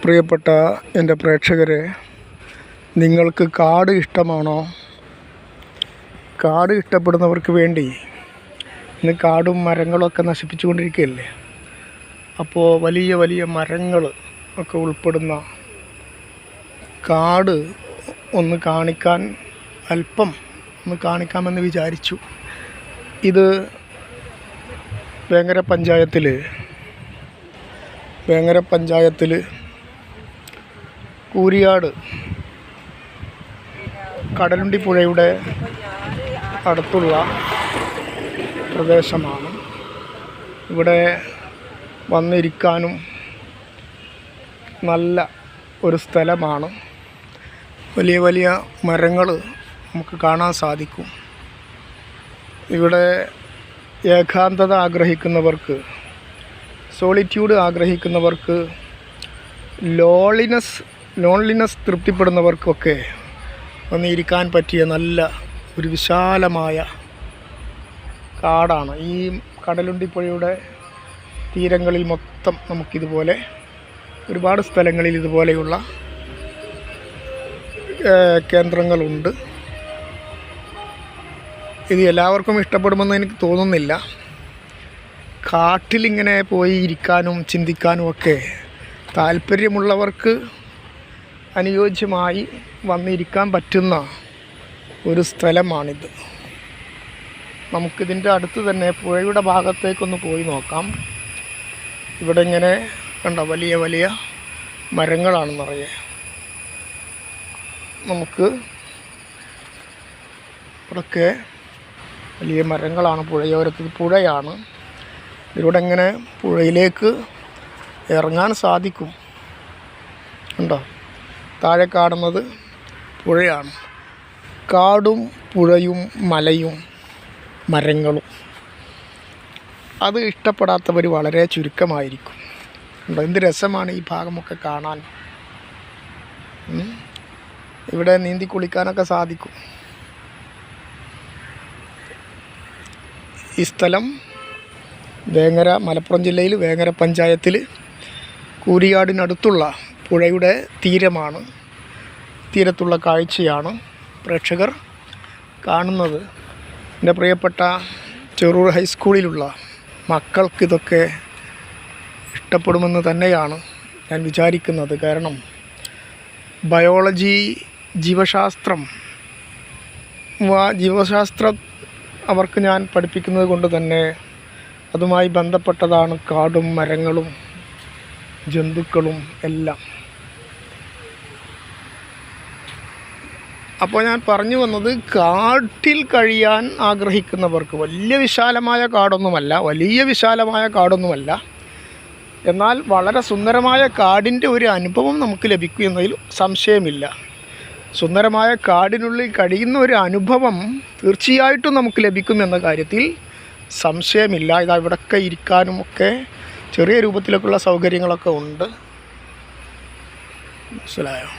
പ്രിയപ്പെട്ട എൻ്റെ പ്രേക്ഷകരെ, നിങ്ങൾക്ക് കാട് ഇഷ്ടമാണോ? കാട് ഇഷ്ടപ്പെടുന്നവർക്ക് വേണ്ടി ഇന്ന് കാടും മരങ്ങളൊക്കെ നശിപ്പിച്ചുകൊണ്ടിരിക്കുകയല്ലേ. അപ്പോൾ വലിയ വലിയ മരങ്ങൾ ഒക്കെ ഉൾപ്പെടുന്ന കാട് ഒന്ന് കാണിക്കാൻ അല്പം ഒന്ന് കാണിക്കാമെന്ന് വിചാരിച്ചു. ഇത് വേങ്ങര പഞ്ചായത്തിൽ കൂരിയാട് കടലുണ്ടി പുഴയുടെ അടുത്തുള്ള പ്രദേശമാണ്. ഇവിടെ വന്നിരിക്കാനും നല്ല ഒരു സ്ഥലമാണ്. വലിയ വലിയ മരങ്ങൾ നമുക്ക് കാണാൻ സാധിക്കും. ഇവിടെ ഏകാന്തത ആഗ്രഹിക്കുന്നവർക്ക്, സോളിറ്റ്യൂഡ് ആഗ്രഹിക്കുന്നവർക്ക്, ലോൺലിനെസ് തൃപ്തിപ്പെടുന്നവർക്കൊക്കെ വന്നിരിക്കാൻ പറ്റിയ നല്ല ഒരു വിശാലമായ കാടാണ്. ഈ കടലുണ്ടി പുഴയുടെ തീരങ്ങളിൽ മൊത്തം നമുക്കിതുപോലെ ഒരുപാട് സ്ഥലങ്ങളിൽ ഇതുപോലെയുള്ള കേന്ദ്രങ്ങളുണ്ട്. ഇത് എല്ലാവർക്കും ഇഷ്ടപ്പെടുമെന്ന് എനിക്ക് തോന്നുന്നില്ല. കാട്ടിലിങ്ങനെ പോയി ഇരിക്കാനും ചിന്തിക്കാനും ഒക്കെ താല്പര്യമുള്ളവർക്ക് അനുയോജ്യമായി വന്നിരിക്കാൻ പറ്റുന്ന ഒരു സ്ഥലമാണിത്. നമുക്കിതിൻ്റെ അടുത്ത് തന്നെ പുഴയുടെ ഭാഗത്തേക്കൊന്ന് പോയി നോക്കാം. ഇവിടെ ഇങ്ങനെ കണ്ട വലിയ വലിയ മരങ്ങളാണ് നിറയെ. നമുക്ക് ഇവിടെയൊക്കെ വലിയ മരങ്ങളാണ്. പുഴയോരത്ത് പുഴയാണ്. ഇതിലൂടെ ഇങ്ങനെ പുഴയിലേക്ക് ഇറങ്ങാൻ സാധിക്കും. ഉണ്ടോ? താഴെ കാണുന്നത് പുഴയാണ്. കാടും പുഴയും മലയും മരങ്ങളും അത് ഇഷ്ടപ്പെടാത്തവർ വളരെ ചുരുക്കമായിരിക്കും. ഉണ്ടോ? എന്ത് രസമാണ് ഈ ഭാഗമൊക്കെ കാണാൻ. ഇവിടെ നീന്തി കുളിക്കാനൊക്കെ സാധിക്കും. ഈ സ്ഥലം മലപ്പുറം ജില്ലയിൽ വേങ്ങര പഞ്ചായത്തിൽ കൂരിയാടിനടുത്തുള്ള പുഴയുടെ തീരമാണ്. തീരത്തുള്ള കാഴ്ചയാണ് പ്രേക്ഷകർ കാണുന്നത്. എൻ്റെ പ്രിയപ്പെട്ട ചെറൂർ ഹൈസ്കൂളിലുള്ള മക്കൾക്കിതൊക്കെ ഇഷ്ടപ്പെടുമെന്ന് തന്നെയാണ് ഞാൻ വിചാരിക്കുന്നത്. കാരണം ബയോളജി, ജീവശാസ്ത്രം അവർക്ക് ഞാൻ പഠിപ്പിക്കുന്നത് കൊണ്ട് തന്നെ അതുമായി ബന്ധപ്പെട്ടതാണ് കാടും മരങ്ങളും ജന്തുക്കളും എല്ലാം. അപ്പോൾ ഞാൻ പറഞ്ഞു വന്നത്, കാട്ടിൽ കഴിയാൻ ആഗ്രഹിക്കുന്നവർക്ക് വലിയ വിശാലമായ കാടൊന്നുമല്ല, എന്നാൽ വളരെ സുന്ദരമായ കാടിൻ്റെ ഒരു അനുഭവം നമുക്ക് ലഭിക്കും എന്നതിൽ സംശയമില്ല. സുന്ദരമായ കാടിനുള്ളിൽ കഴിയുന്ന ഒരു അനുഭവം തീർച്ചയായിട്ടും നമുക്ക് ലഭിക്കും എന്ന കാര്യത്തിൽ സംശയമില്ല. ഇതാ ഇവിടെയൊക്കെ ഇരിക്കാനുമൊക്കെ ചെറിയ രൂപത്തിലൊക്കെയുള്ള സൗകര്യങ്ങളൊക്കെ ഉണ്ട്. മനസ്സിലായോ?